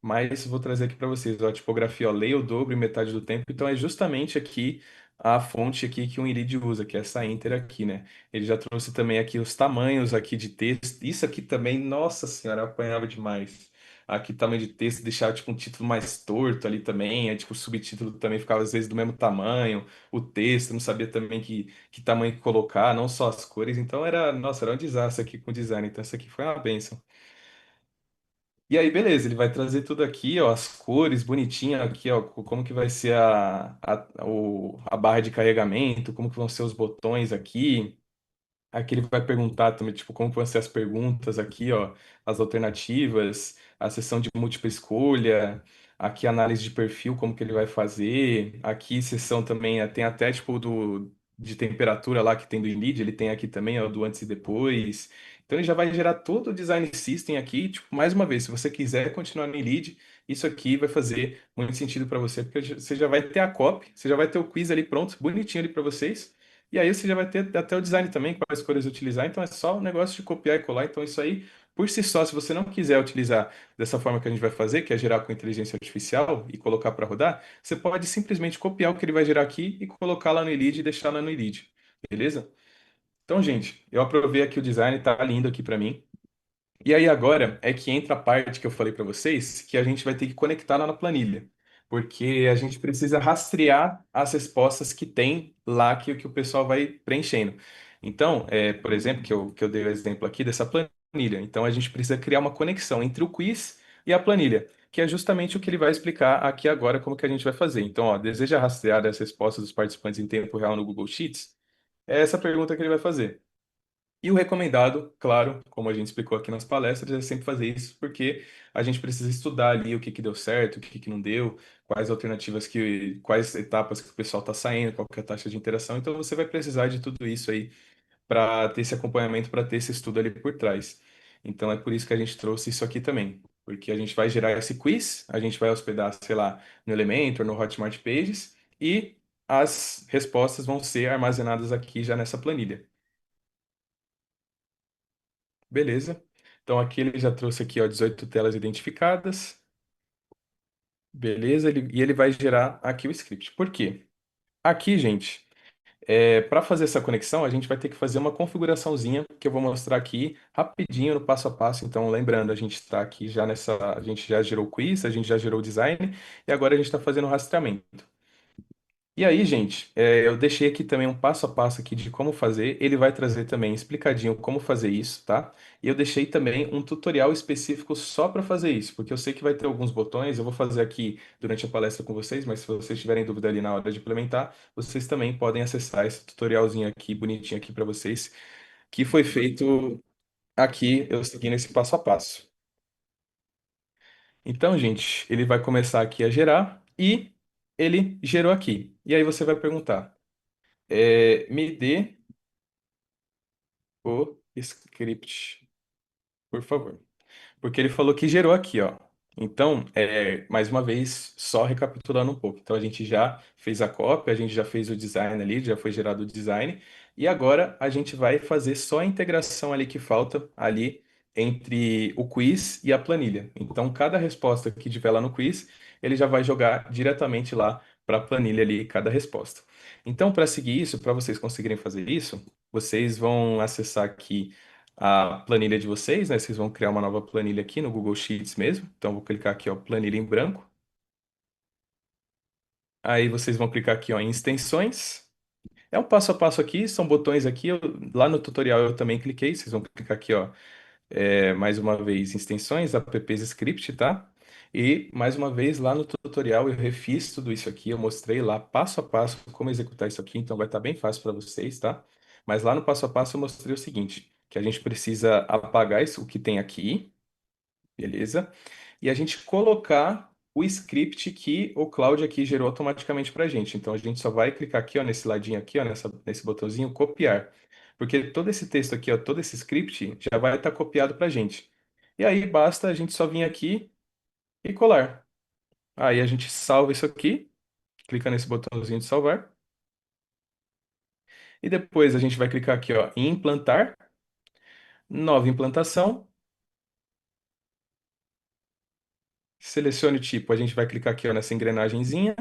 Mas vou trazer aqui para vocês, ó, a tipografia, ó, leia o dobro em metade do tempo. Então é justamente aqui a fonte aqui que o Inrid usa, que é essa Inter aqui, né? Ele já trouxe também aqui os tamanhos aqui de texto. Isso aqui também, nossa senhora, eu apanhava demais. Aqui tamanho de texto, deixava tipo um título mais torto ali também, tipo o subtítulo também ficava às vezes do mesmo tamanho, o texto, não sabia também que tamanho colocar, não só as cores. Então era, nossa, era um desastre aqui com o design. Então isso aqui foi uma bênção. E aí, beleza, ele vai trazer tudo aqui, ó, as cores bonitinhas aqui, ó, como que vai ser a barra de carregamento, como que vão ser os botões aqui. Aqui ele vai perguntar também, tipo, como que vão ser as perguntas aqui, ó, as alternativas, a seção de múltipla escolha. aqui análise de perfil, como que ele vai fazer, aqui seção também, tem até tipo de temperatura lá que tem do InLead, ele tem aqui também, ó, do antes e depois. Então ele já vai gerar todo o design system aqui, tipo, mais uma vez, se você quiser continuar no InLead, isso aqui vai fazer muito sentido para você, porque você já vai ter a copy, você já vai ter o quiz ali pronto, bonitinho ali para vocês. E aí você já vai ter até o design também, quais cores utilizar. Então é só um negócio de copiar e colar. Então isso aí, por si só, se você não quiser utilizar dessa forma que a gente vai fazer, que é gerar com inteligência artificial e colocar para rodar, você pode simplesmente copiar o que ele vai gerar aqui e colocar lá no Elide e deixar lá no Elide. Beleza? Então, gente, eu aprovei aqui o design, tá lindo aqui para mim. E aí agora é que entra a parte que eu falei para vocês, que a gente vai ter que conectar lá na planilha, porque a gente precisa rastrear as respostas que tem lá que o pessoal vai preenchendo. Então, por exemplo, que eu dei o exemplo aqui dessa planilha. Então, a gente precisa criar uma conexão entre o quiz e a planilha, que é justamente o que ele vai explicar aqui agora como que a gente vai fazer. Então, ó, deseja rastrear as respostas dos participantes em tempo real no Google Sheets? É essa a pergunta que ele vai fazer. E o recomendado, claro, como a gente explicou aqui nas palestras, é sempre fazer isso, porque a gente precisa estudar ali o que que deu certo, o que que não deu, quais alternativas quais etapas que o pessoal está saindo, qual que é a taxa de interação. Então você vai precisar de tudo isso aí para ter esse acompanhamento, para ter esse estudo ali por trás. Então é por isso que a gente trouxe isso aqui também, porque a gente vai gerar esse quiz, a gente vai hospedar, sei lá, no Elementor, no Hotmart Pages, e as respostas vão ser armazenadas aqui já nessa planilha. Beleza. Então aqui ele já trouxe aqui, ó, 18 telas identificadas. Beleza, e ele vai gerar aqui o script. Por quê? Aqui, gente, para fazer essa conexão, a gente vai ter que fazer uma configuraçãozinha que eu vou mostrar aqui rapidinho no passo a passo. Então, lembrando, a gente está aqui já a gente já gerou o quiz, a gente já gerou o design e agora a gente está fazendo o rastreamento. E aí, gente, eu deixei aqui também um passo a passo aqui de como fazer. Ele vai trazer também explicadinho como fazer isso, tá? E eu deixei também um tutorial específico só para fazer isso, porque eu sei que vai ter alguns botões. Eu vou fazer aqui durante a palestra com vocês, mas se vocês tiverem dúvida ali na hora de implementar, vocês também podem acessar esse tutorialzinho aqui, bonitinho aqui para vocês, que foi feito aqui, eu seguindo esse passo a passo. Então, gente, ele vai começar aqui a gerar e ele gerou aqui. E aí você vai perguntar. Me dê o script, por favor. Porque ele falou que gerou aqui, ó. Então, mais uma vez, só recapitulando um pouco. Então, a gente já fez a cópia, a gente já fez o design ali, já foi gerado o design. E agora a gente vai fazer só a integração ali que falta ali entre o quiz e a planilha. Então, cada resposta que tiver lá no quiz, ele já vai jogar diretamente lá para a planilha ali, cada resposta. Então, para seguir isso, para vocês conseguirem fazer isso, vocês vão acessar aqui a planilha de vocês, né? Vocês vão criar uma nova planilha aqui no Google Sheets mesmo. Então, vou clicar aqui, ó, planilha em branco. Aí vocês vão clicar aqui, ó, em extensões. É um passo a passo aqui, são botões aqui. Lá no tutorial eu também cliquei. Vocês vão clicar aqui, ó, mais uma vez, em extensões, apps script, tá? E mais uma vez lá no tutorial eu refiz tudo isso aqui. Eu mostrei lá passo a passo como executar isso aqui. Então vai estar bem fácil para vocês, tá? Mas lá no passo a passo eu mostrei o seguinte, que a gente precisa apagar isso, o que tem aqui. Beleza? E a gente colocar o script que o Cloud aqui gerou automaticamente para a gente. Então a gente só vai clicar aqui, ó, nesse ladinho aqui, ó, nesse botãozinho copiar. Porque todo esse texto aqui, ó, todo esse script já vai estar copiado para a gente. E aí basta a gente só vir aqui e colar. Aí a gente salva isso aqui, clica nesse botãozinho de salvar. E depois a gente vai clicar aqui, ó, em implantar, nova implantação. Selecione o tipo, a gente vai clicar aqui, ó, nessa engrenagenzinha.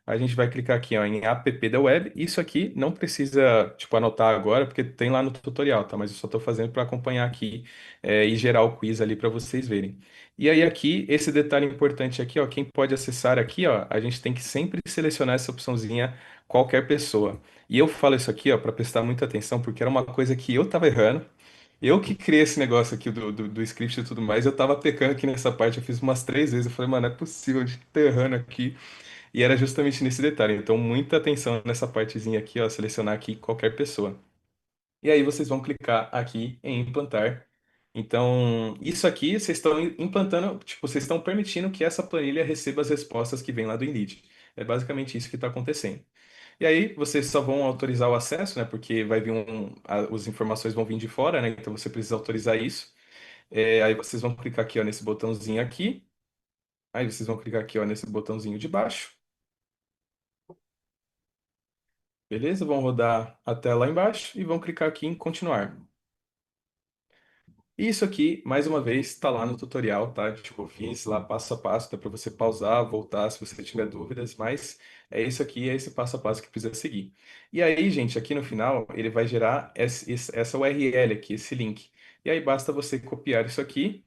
A gente vai clicar aqui, ó, em app da web. Isso aqui não precisa, tipo, anotar agora, porque tem lá no tutorial, tá? Mas eu só estou fazendo para acompanhar aqui, e gerar o quiz ali para vocês verem. E aí aqui, esse detalhe importante aqui, ó, quem pode acessar aqui, ó, a gente tem que sempre selecionar essa opçãozinha qualquer pessoa. E eu falo isso aqui, ó, para prestar muita atenção, porque era uma coisa que eu tava errando. Eu que criei esse negócio aqui do script e tudo mais, eu tava pecando aqui nessa parte, eu fiz umas 3 vezes, eu falei, mano, não é possível, a gente tá errando aqui. E era justamente nesse detalhe. Então, muita atenção nessa partezinha aqui, ó, selecionar aqui qualquer pessoa. E aí vocês vão clicar aqui em implantar. Então, isso aqui vocês estão implantando, tipo, vocês estão permitindo que essa planilha receba as respostas que vêm lá do Indeed. É basicamente isso que está acontecendo. E aí, vocês só vão autorizar o acesso, né? Porque vai vir as informações vão vir de fora, né? Então você precisa autorizar isso. Aí vocês vão clicar aqui, ó, nesse botãozinho aqui. Aí vocês vão clicar aqui, ó, nesse botãozinho de baixo. Beleza? Vão rodar até lá embaixo e vão clicar aqui em continuar. E isso aqui, mais uma vez, está lá no tutorial, tá? Tipo, eu fiz lá passo a passo, dá para você pausar, voltar se você tiver dúvidas, mas é isso aqui, é esse passo a passo que precisa seguir. E aí, gente, aqui no final, ele vai gerar essa URL aqui, esse link. E aí basta você copiar isso aqui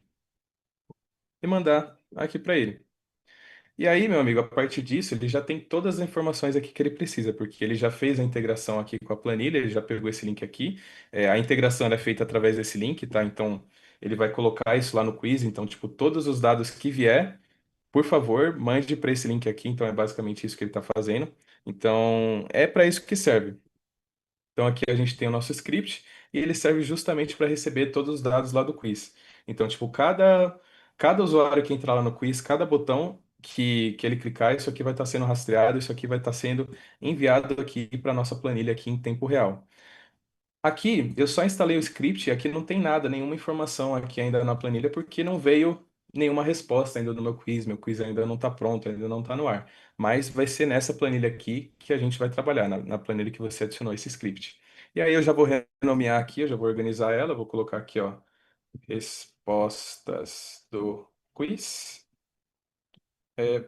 e mandar aqui para ele. E aí, meu amigo, a partir disso, ele já tem todas as informações aqui que ele precisa, porque ele já fez a integração aqui com a planilha, ele já pegou esse link aqui. A integração ela é feita através desse link, tá? Então, ele vai colocar isso lá no quiz. Então, tipo, todos os dados que vier, por favor, mande para esse link aqui. Então, é basicamente isso que ele está fazendo. Então, é para isso que serve. Então aqui a gente tem o nosso script e ele serve justamente para receber todos os dados lá do quiz. Então, tipo, cada usuário que entrar lá no quiz, cada botão que ele clicar, isso aqui vai estar sendo rastreado, isso aqui vai estar sendo enviado aqui para nossa planilha aqui em tempo real. Aqui eu só instalei o script e aqui não tem nada, nenhuma informação aqui ainda na planilha, porque não veio nenhuma resposta ainda do meu quiz ainda não está pronto, ainda não está no ar. Mas vai ser nessa planilha aqui que a gente vai trabalhar, na planilha que você adicionou esse script. E aí eu já vou renomear aqui, eu já vou organizar ela, vou colocar aqui, ó, respostas do quiz,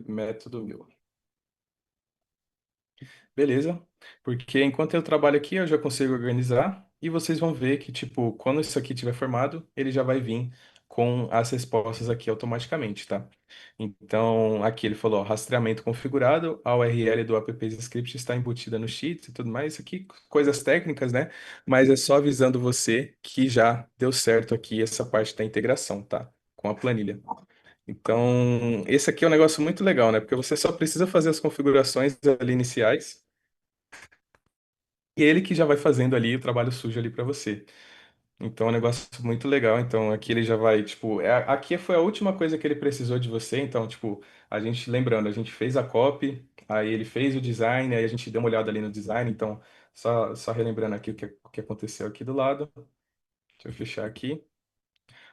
método meu. Beleza? Porque enquanto eu trabalho aqui, eu já consigo organizar e vocês vão ver que, tipo, quando isso aqui estiver formado, ele já vai vir com as respostas aqui automaticamente, tá? Então, aqui ele falou, ó, rastreamento configurado, a URL do app.script está embutida no sheet e tudo mais. Isso aqui, coisas técnicas, né? Mas é só avisando você que já deu certo aqui essa parte da integração, tá? Com a planilha. Então, esse aqui é um negócio muito legal, né? Porque você só precisa fazer as configurações ali iniciais e ele que já vai fazendo ali o trabalho sujo ali para você. Então é um negócio muito legal. Então aqui ele já vai, tipo, aqui foi a última coisa que ele precisou de você. Então, tipo, a gente, lembrando, a gente fez a copy, aí ele fez o design, aí a gente deu uma olhada ali no design. Então, só relembrando aqui o que aconteceu aqui do lado. Deixa eu fechar aqui.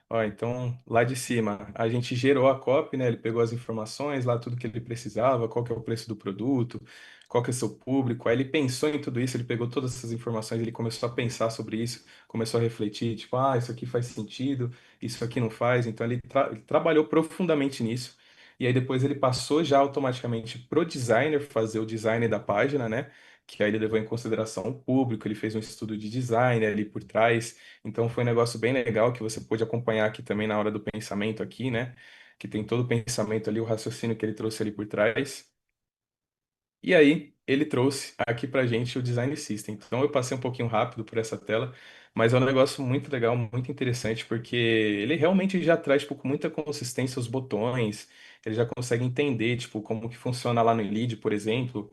Ó, então, lá de cima, a gente gerou a copy, né? Ele pegou as informações lá, tudo que ele precisava, qual que é o preço do produto, qual que é o seu público. Aí ele pensou em tudo isso, ele pegou todas essas informações, ele começou a pensar sobre isso, começou a refletir, tipo, isso aqui faz sentido, isso aqui não faz. Então, ele trabalhou profundamente nisso. E aí depois ele passou já automaticamente pro designer fazer o design da página, né? Que aí ele levou em consideração o público, ele fez um estudo de design ali por trás. Então foi um negócio bem legal que você pôde acompanhar aqui também na hora do pensamento aqui, né? Que tem todo o pensamento ali, o raciocínio que ele trouxe ali por trás. E aí ele trouxe aqui pra gente o Design System. Então eu passei um pouquinho rápido por essa tela, mas é um negócio muito legal, muito interessante, porque ele realmente já traz, tipo, com muita consistência os botões, ele já consegue entender, tipo, como que funciona lá no lead, por exemplo,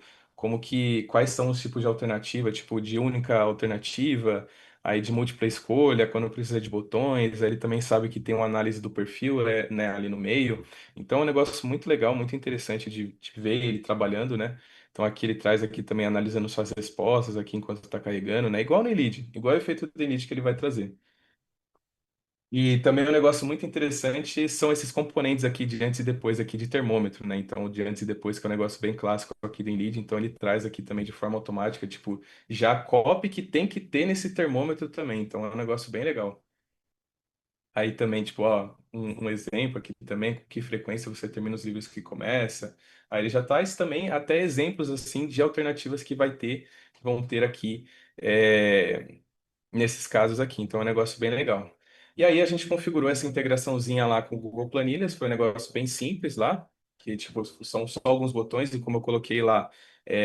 quais são os tipos de alternativa, tipo, de única alternativa, aí de múltipla escolha, quando precisa de botões, aí ele também sabe que tem uma análise do perfil, né, ali no meio. Então é um negócio muito legal, muito interessante de ver ele trabalhando, né? Então aqui ele traz aqui também analisando suas respostas aqui enquanto está carregando, né? Igual no Elite, igual o efeito do Elite que ele vai trazer. E também um negócio muito interessante são esses componentes aqui de antes e depois aqui de termômetro, né? Então, o de antes e depois, que é um negócio bem clássico aqui do Inlead, então ele traz aqui também de forma automática, tipo, já a copy que tem que ter nesse termômetro também. Então é um negócio bem legal. Aí também, tipo, ó, um exemplo aqui também, com que frequência você termina os livros que começa. Aí ele já traz também até exemplos, assim, de alternativas que vão ter aqui, nesses casos aqui. Então é um negócio bem legal. E aí a gente configurou essa integraçãozinha lá com o Google Planilhas, foi um negócio bem simples lá, que tipo, são só alguns botões, e como eu coloquei lá,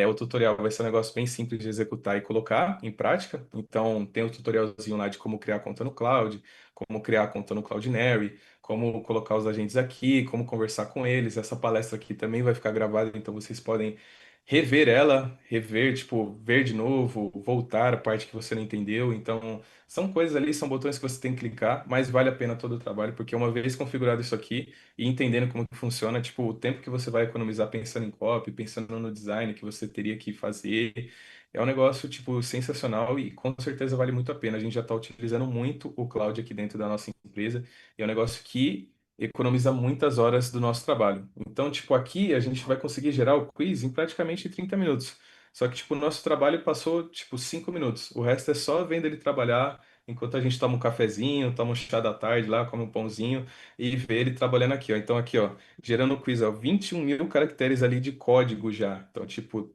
o tutorial vai ser um negócio bem simples de executar e colocar em prática. Então tem o tutorialzinho lá de como criar conta no Cloud, como criar conta no Cloudinary, como colocar os agentes aqui, como conversar com eles. Essa palestra aqui também vai ficar gravada, então vocês podem rever ela, rever, tipo, ver de novo, voltar a parte que você não entendeu. Então, são coisas ali, são botões que você tem que clicar, mas vale a pena todo o trabalho, porque uma vez configurado isso aqui e entendendo como que funciona, tipo, o tempo que você vai economizar pensando em copy, pensando no design que você teria que fazer, é um negócio, tipo, sensacional e com certeza vale muito a pena. A gente já está utilizando muito o cloud aqui dentro da nossa empresa e é um negócio que economiza muitas horas do nosso trabalho. Então, tipo, aqui a gente vai conseguir gerar o quiz em praticamente 30 minutos. Só que, tipo, o nosso trabalho passou, tipo, 5 minutos. O resto é só vendo ele trabalhar, enquanto a gente toma um cafezinho, toma um chá da tarde lá, come um pãozinho e vê ele trabalhando aqui, ó. Então, aqui, ó, gerando o quiz, ó, 21 mil caracteres ali de código já. Então, tipo,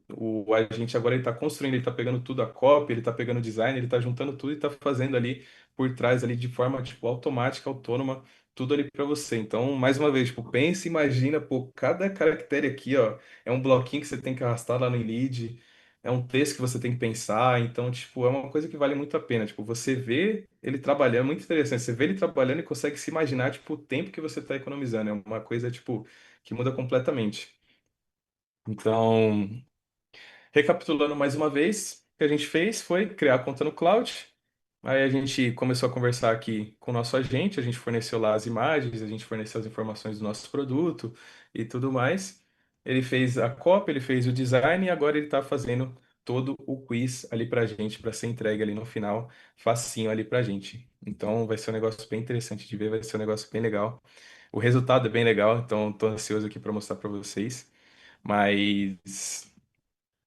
a gente agora ele tá construindo, ele tá pegando tudo, a cópia, ele tá pegando o design, ele tá juntando tudo e tá fazendo ali por trás ali de forma, tipo, automática, autônoma tudo ali para você. Então, mais uma vez, tipo, pensa, e imagina, pô, cada caractere aqui, ó, é um bloquinho que você tem que arrastar lá no lead, é um texto que você tem que pensar. Então, tipo, é uma coisa que vale muito a pena. Tipo, você vê ele trabalhando, é muito interessante. Você vê ele trabalhando e consegue se imaginar, tipo, o tempo que você está economizando. É uma coisa, tipo, que muda completamente. Então, recapitulando mais uma vez, o que a gente fez foi criar a conta no cloud. Aí a gente começou a conversar aqui com o nosso agente, a gente forneceu lá as imagens, a gente forneceu as informações do nosso produto e tudo mais. Ele fez a cópia, ele fez o design e agora ele está fazendo todo o quiz ali para a gente, para ser entregue ali no final, facinho ali para a gente. Então vai ser um negócio bem interessante de ver, vai ser um negócio bem legal. O resultado é bem legal, então estou ansioso aqui para mostrar para vocês. Mas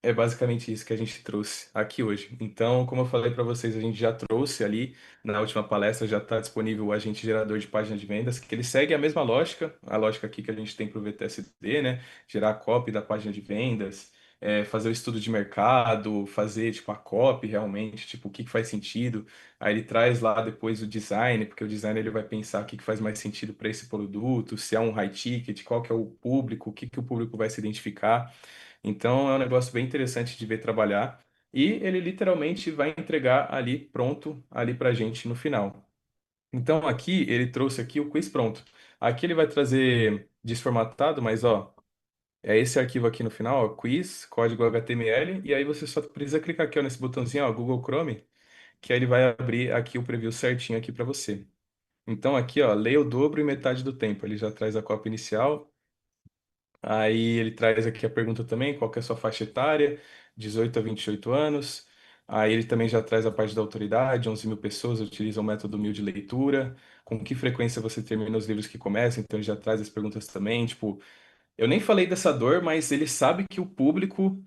é basicamente isso que a gente trouxe aqui hoje. Então, como eu falei para vocês, a gente já trouxe ali na última palestra, já está disponível o agente gerador de página de vendas, que ele segue a mesma lógica, a lógica aqui que a gente tem para o VTSD, né? Gerar a copy da página de vendas, fazer o estudo de mercado, fazer tipo a copy realmente, tipo o que que faz sentido. Aí ele traz lá depois o design, porque o design ele vai pensar o que que faz mais sentido para esse produto, se é um high ticket, qual que é o público, o que que o público vai se identificar. Então é um negócio bem interessante de ver trabalhar e ele literalmente vai entregar ali pronto ali para gente no final. Então aqui ele trouxe aqui o quiz pronto. Aqui ele vai trazer desformatado, mas ó, é esse arquivo aqui no final, ó, quiz, código HTML, e aí você só precisa clicar aqui ó, nesse botãozinho, ó, Google Chrome, que aí ele vai abrir aqui o preview certinho aqui para você. Então aqui, ó, leia o dobro e metade do tempo. Ele já traz a cópia inicial. Aí ele traz aqui a pergunta também, qual que é a sua faixa etária, 18 a 28 anos. Aí ele também já traz a parte da autoridade, 11 mil pessoas utilizam o método 1000 de leitura. Com que frequência você termina os livros que começam? Então ele já traz as perguntas também. Tipo, eu nem falei dessa dor, mas ele sabe que o público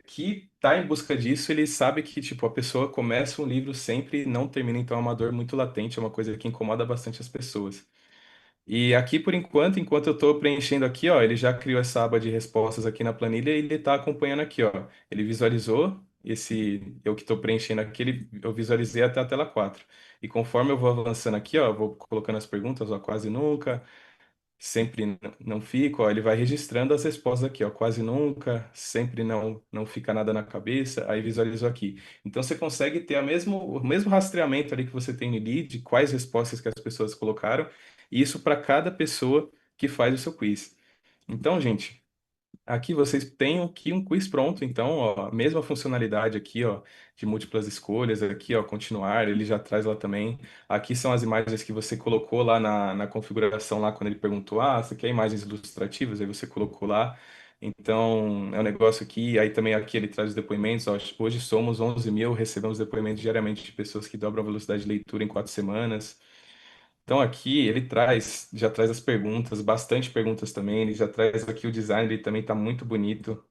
que está em busca disso, ele sabe que tipo, a pessoa começa um livro sempre e não termina, então é uma dor muito latente, é uma coisa que incomoda bastante as pessoas. E aqui, por enquanto, enquanto eu estou preenchendo aqui, ó, ele já criou essa aba de respostas aqui na planilha e ele está acompanhando aqui, ó. Ele visualizou eu que estou preenchendo aqui, eu visualizei até a tela 4. E conforme eu vou avançando aqui, ó, eu vou colocando as perguntas, ó, quase nunca, sempre não fico, ó, ele vai registrando as respostas aqui, ó, quase nunca, sempre não fica nada na cabeça, aí visualizou aqui. Então você consegue ter o mesmo rastreamento ali que você tem no lead, quais respostas que as pessoas colocaram, e isso para cada pessoa que faz o seu quiz. Então, gente, aqui vocês têm aqui um quiz pronto, então, ó, a mesma funcionalidade aqui, ó, de múltiplas escolhas, aqui, ó, continuar, ele já traz lá também. Aqui são as imagens que você colocou lá na configuração, lá quando ele perguntou, ah, você quer imagens ilustrativas? Aí você colocou lá. Então, é um negócio aqui, aí também aqui ele traz os depoimentos, ó, hoje somos 11 mil, recebemos depoimentos diariamente de pessoas que dobram a velocidade de leitura em 4 semanas. Então aqui ele traz, já traz as perguntas, bastante perguntas também, ele já traz aqui o design, ele também está muito bonito.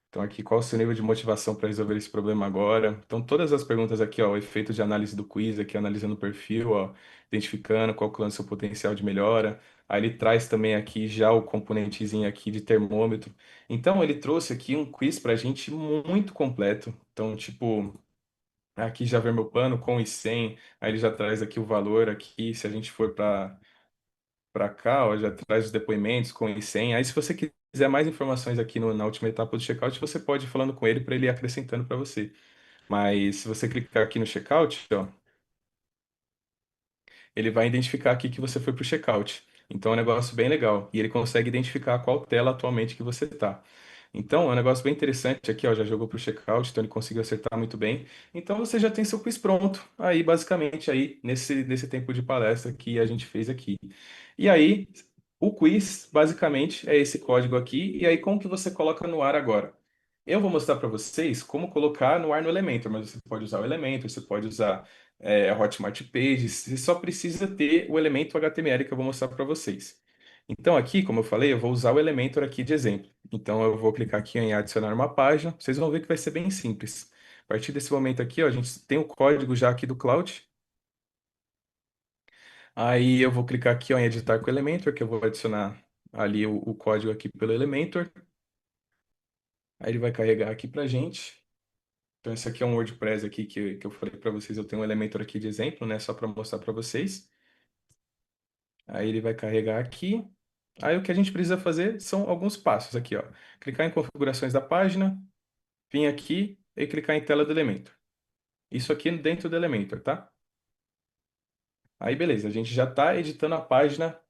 Então aqui, qual o seu nível de motivação para resolver esse problema agora? Então todas as perguntas aqui, ó, o efeito de análise do quiz, aqui analisando o perfil, ó, identificando qual que é o seu potencial de melhora. Aí ele traz também aqui já o componentezinho aqui de termômetro. Então ele trouxe aqui um quiz para a gente muito completo. Então, tipo, aqui já vê meu plano com e sem, aí ele já traz aqui o valor aqui, se a gente for para cá, ó, já traz os depoimentos com e sem. Aí, se você quiser mais informações aqui na última etapa do checkout, você pode ir falando com ele para ele ir acrescentando para você. Mas se você clicar aqui no checkout, ó, ele vai identificar aqui que você foi para o checkout. Então é um negócio bem legal. E ele consegue identificar qual tela atualmente que você está. Então, é um negócio bem interessante aqui, ó, já jogou para o checkout, então ele conseguiu acertar muito bem. Então, você já tem seu quiz pronto, aí, basicamente, aí, nesse tempo de palestra que a gente fez aqui. E aí, o quiz, basicamente, é esse código aqui, e aí, como que você coloca no ar agora? Eu vou mostrar para vocês como colocar no ar no Elementor, mas você pode usar o Elementor, você pode usar Hotmart Pages, você só precisa ter o elemento HTML que eu vou mostrar para vocês. Então aqui, como eu falei, eu vou usar o Elementor aqui de exemplo. Então eu vou clicar aqui em adicionar uma página. Vocês vão ver que vai ser bem simples. A partir desse momento aqui, ó, a gente tem o código já aqui do Cloud. Aí eu vou clicar aqui ó, em editar com o Elementor, que eu vou adicionar ali o código aqui pelo Elementor. Aí ele vai carregar aqui pra gente. Então esse aqui é um WordPress aqui que eu falei para vocês. Eu tenho um Elementor aqui de exemplo, né? Só para mostrar para vocês. Aí ele vai carregar aqui. Aí o que a gente precisa fazer são alguns passos aqui, ó. Clicar em configurações da página, vir aqui e clicar em tela do Elementor. Isso aqui dentro do Elementor, tá? Aí beleza, a gente já está editando a página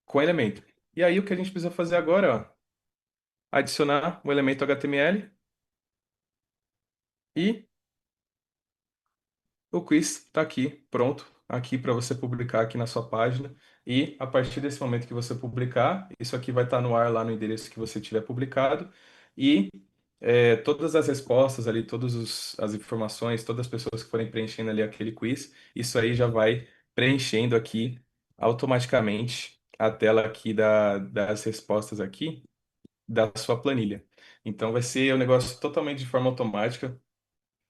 com Elementor. E aí o que a gente precisa fazer agora, ó, adicionar o elemento HTML e o quiz está aqui, pronto, aqui para você publicar aqui na sua página. E a partir desse momento que você publicar, isso aqui vai estar no ar lá no endereço que você tiver publicado. E todas as respostas ali, as informações, todas as pessoas que forem preenchendo ali aquele quiz, isso aí já vai preenchendo aqui automaticamente a tela aqui das respostas aqui da sua planilha. Então vai ser um negócio totalmente de forma automática.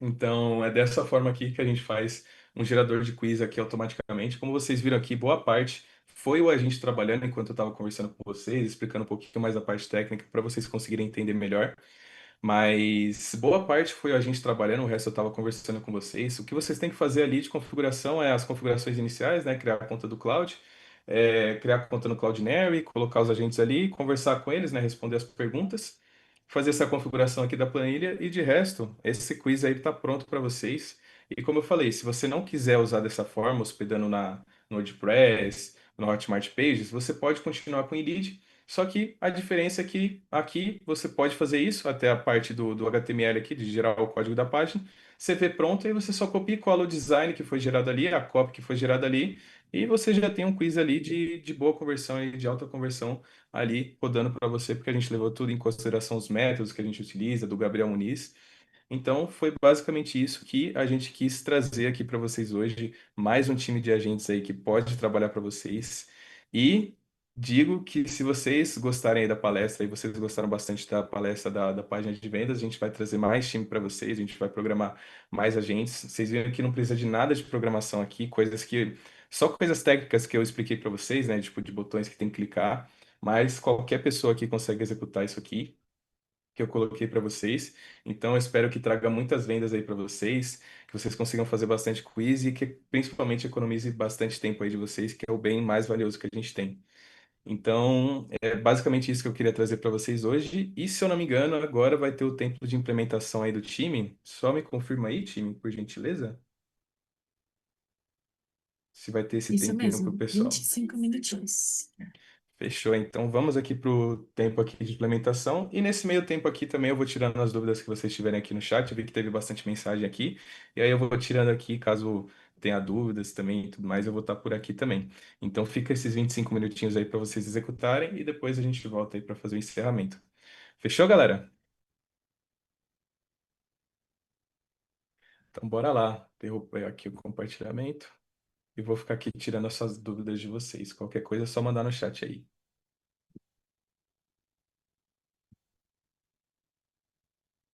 Então, é dessa forma aqui que a gente faz um gerador de quiz aqui automaticamente. Como vocês viram aqui, boa parte foi o agente trabalhando enquanto eu estava conversando com vocês, explicando um pouquinho mais a parte técnica para vocês conseguirem entender melhor. Mas boa parte foi a gente trabalhando, o resto eu estava conversando com vocês. O que vocês têm que fazer ali de configuração é as configurações iniciais, né? Criar a conta do Cloud, criar a conta no Cloudinary, colocar os agentes ali, conversar com eles, né? Responder as perguntas, fazer essa configuração aqui da planilha e de resto, esse quiz aí está pronto para vocês. E como eu falei, se você não quiser usar dessa forma, hospedando no WordPress, no Hotmart Pages, você pode continuar com o Indeed, só que a diferença é que aqui você pode fazer isso, até a parte do HTML aqui, de gerar o código da página. Você vê pronto, aí você só copia e cola o design que foi gerado ali, a copy que foi gerada ali, e você já tem um quiz ali de boa conversão e de alta conversão ali rodando para você, porque a gente levou tudo em consideração os métodos que a gente utiliza, do Gabriel Muniz. Então, foi basicamente isso que a gente quis trazer aqui para vocês hoje. Mais um time de agentes aí que pode trabalhar para vocês. E digo que se vocês gostarem aí da palestra e vocês gostaram bastante da palestra da página de vendas, a gente vai trazer mais time para vocês, a gente vai programar mais agentes. Vocês viram que não precisa de nada de programação aqui, só coisas técnicas que eu expliquei para vocês, né? Tipo de botões que tem que clicar, mas qualquer pessoa aqui consegue executar isso aqui que eu coloquei para vocês. Então, eu espero que traga muitas vendas aí para vocês, que vocês consigam fazer bastante quiz e que principalmente economize bastante tempo aí de vocês, que é o bem mais valioso que a gente tem. Então, é basicamente isso que eu queria trazer para vocês hoje. E se eu não me engano, agora vai ter o tempo de implementação aí do time. Só me confirma aí, time, por gentileza, se vai ter esse Isso tempinho para o mesmo, pessoal. 25 minutinhos. Fechou, então vamos aqui para o tempo aqui de implementação. E nesse meio tempo aqui também eu vou tirando as dúvidas que vocês tiverem aqui no chat. Eu vi que teve bastante mensagem aqui. E aí eu vou tirando aqui, caso tenha dúvidas também e tudo mais, eu vou estar por aqui também. Então fica esses 25 minutinhos aí para vocês executarem e depois a gente volta aí para fazer o encerramento. Fechou, galera? Então bora lá. Derrubei aqui o compartilhamento e vou ficar aqui tirando essas dúvidas de vocês. Qualquer coisa é só mandar no chat aí.